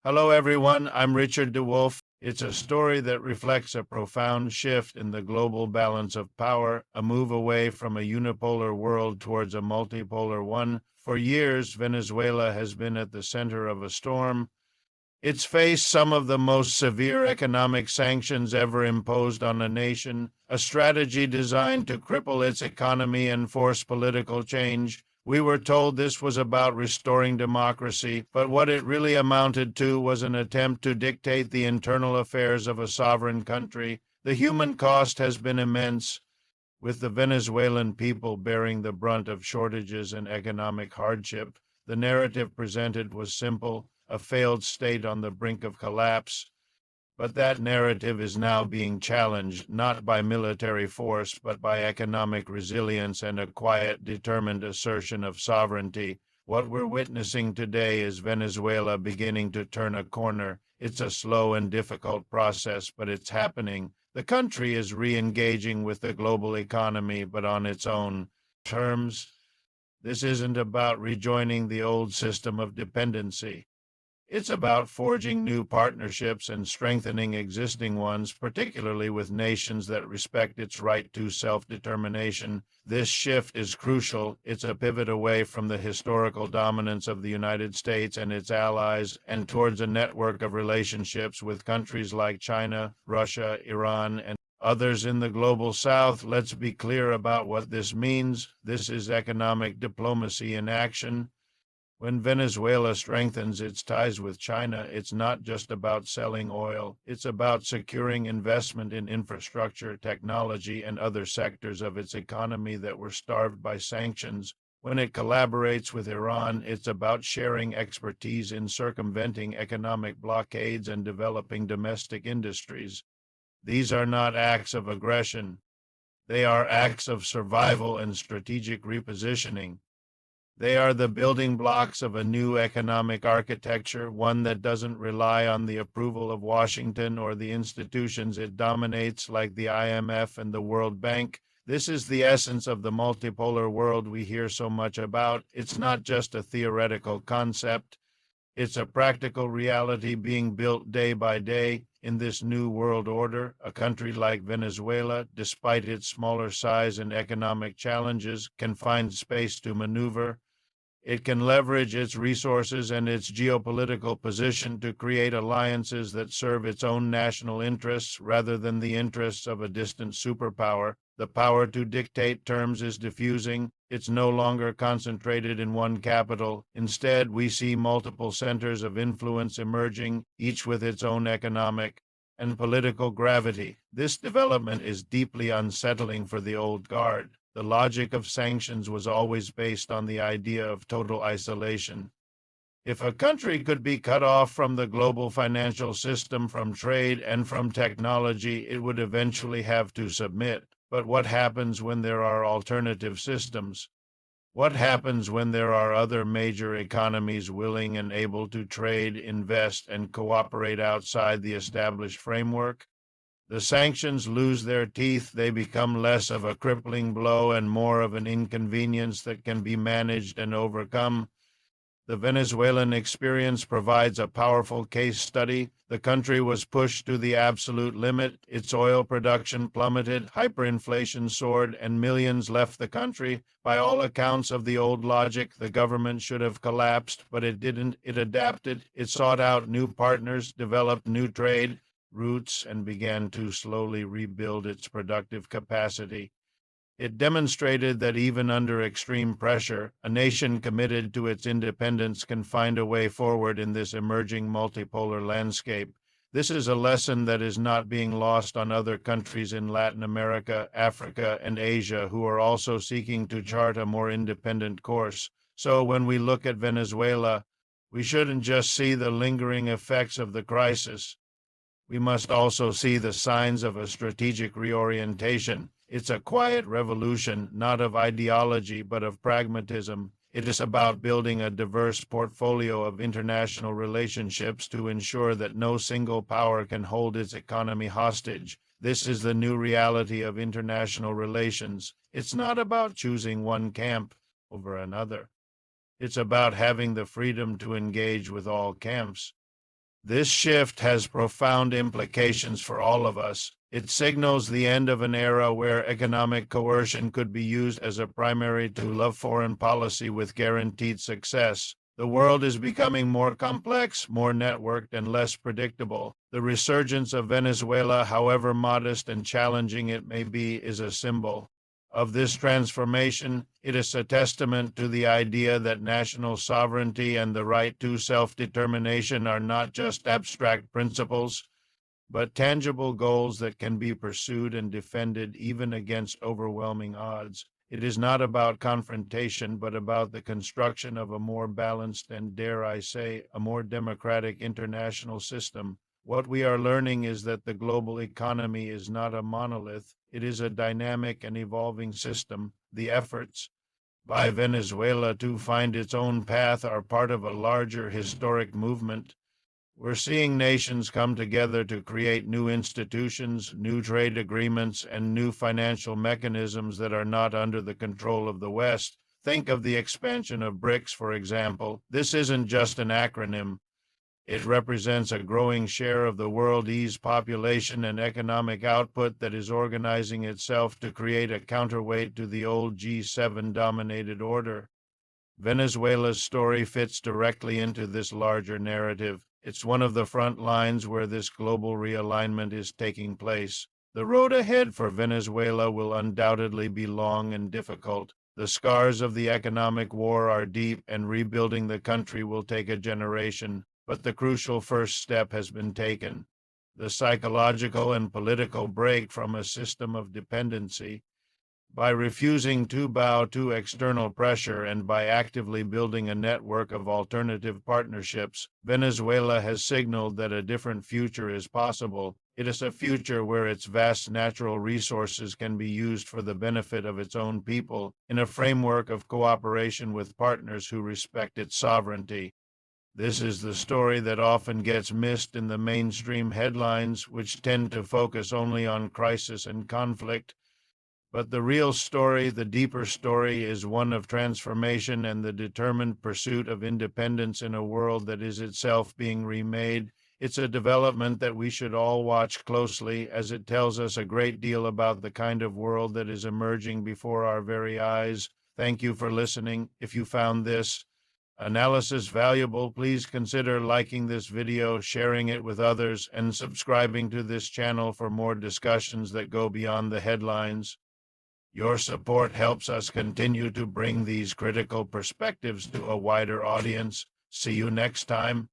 Hello, everyone. I'm Richard DeWolff. It's a story that reflects a profound shift in the global balance of power, a move away from a unipolar world towards a multipolar one. For years, Venezuela has been at the center of a storm. It's faced some of the most severe economic sanctions ever imposed on a nation, a strategy designed to cripple its economy and force political change. We were told this was about restoring democracy, but what it really amounted to was an attempt to dictate the internal affairs of a sovereign country. The human cost has been immense, with the Venezuelan people bearing the brunt of shortages and economic hardship. The narrative presented was simple: a failed state on the brink of collapse. But that narrative is now being challenged, not by military force, but by economic resilience and a quiet, determined assertion of sovereignty. What we're witnessing today is Venezuela beginning to turn a corner. It's a slow and difficult process, but it's happening. The country is re-engaging with the global economy, but on its own terms. This isn't about rejoining the old system of dependency. It's about forging new partnerships and strengthening existing ones, particularly with nations that respect its right to self-determination. This shift is crucial. It's a pivot away from the historical dominance of the United States and its allies and towards a network of relationships with countries like China, Russia, Iran, and others in the global south. Let's be clear about what this means. This is economic diplomacy in action. When Venezuela strengthens its ties with China, it's not just about selling oil. It's about securing investment in infrastructure, technology, and other sectors of its economy that were starved by sanctions. When it collaborates with Iran, it's about sharing expertise in circumventing economic blockades and developing domestic industries. These are not acts of aggression. They are acts of survival and strategic repositioning. They are the building blocks of a new economic architecture, one that doesn't rely on the approval of Washington or the institutions it dominates, like the IMF and the World Bank. This is the essence of the multipolar world we hear so much about. It's not just a theoretical concept. It's a practical reality being built day by day. In this new world order, a country like Venezuela, despite its smaller size and economic challenges, can find space to maneuver. It can leverage its resources and its geopolitical position to create alliances that serve its own national interests rather than the interests of a distant superpower. The power to dictate terms is diffusing. It's no longer concentrated in one capital. Instead, we see multiple centers of influence emerging, each with its own economic and political gravity. This development is deeply unsettling for the old guard. The logic of sanctions was always based on the idea of total isolation. If a country could be cut off from the global financial system, from trade, and from technology, it would eventually have to submit. But what happens when there are alternative systems? What happens when there are other major economies willing and able to trade, invest, and cooperate outside the established framework? The sanctions lose their teeth. They become less of a crippling blow and more of an inconvenience that can be managed and overcome. The Venezuelan experience provides a powerful case study. The country was pushed to the absolute limit. Its oil production plummeted, hyperinflation soared, and millions left the country. By all accounts of the old logic, the government should have collapsed, but it didn't. It adapted. It sought out new partners, developed new trade routes, and began to slowly rebuild its productive capacity. It demonstrated that even under extreme pressure, a nation committed to its independence can find a way forward in this emerging multipolar landscape. This is a lesson that is not being lost on other countries in Latin America, Africa, and Asia who are also seeking to chart a more independent course. So when we look at Venezuela, we shouldn't just see the lingering effects of the crisis. We must also see the signs of a strategic reorientation. It's a quiet revolution, not of ideology, but of pragmatism. It is about building a diverse portfolio of international relationships to ensure that no single power can hold its economy hostage. This is the new reality of international relations. It's not about choosing one camp over another. It's about having the freedom to engage with all camps. This shift has profound implications for all of us. It signals the end of an era where economic coercion could be used as a primary tool of foreign policy with guaranteed success. The world is becoming more complex, more networked, and less predictable. The resurgence of Venezuela, however modest and challenging it may be, is a symbol of this transformation. It is a testament to the idea that national sovereignty and the right to self-determination are not just abstract principles, but tangible goals that can be pursued and defended even against overwhelming odds. It is not about confrontation, but about the construction of a more balanced and, dare I say, a more democratic international system. What we are learning is that the global economy is not a monolith. It is a dynamic and evolving system. The efforts by Venezuela to find its own path are part of a larger historic movement. We're seeing nations come together to create new institutions, new trade agreements, and new financial mechanisms that are not under the control of the West. Think of the expansion of BRICS, for example. This isn't just an acronym. It represents a growing share of the world's population and economic output that is organizing itself to create a counterweight to the old G7-dominated order. Venezuela's story fits directly into this larger narrative. It's one of the front lines where this global realignment is taking place. The road ahead for Venezuela will undoubtedly be long and difficult. The scars of the economic war are deep, and rebuilding the country will take a generation. But the crucial first step has been taken. The psychological and political break from a system of dependency. By refusing to bow to external pressure and by actively building a network of alternative partnerships, Venezuela has signaled that a different future is possible. It is a future where its vast natural resources can be used for the benefit of its own people, in a framework of cooperation with partners who respect its sovereignty. This is the story that often gets missed in the mainstream headlines, which tend to focus only on crisis and conflict. But the real story, the deeper story, is one of transformation and the determined pursuit of independence in a world that is itself being remade. It's a development that we should all watch closely, as it tells us a great deal about the kind of world that is emerging before our very eyes. Thank you for listening. If you found this analysis valuable, please consider liking this video, sharing it with others, and subscribing to this channel for more discussions that go beyond the headlines. Your support helps us continue to bring these critical perspectives to a wider audience. See you next time.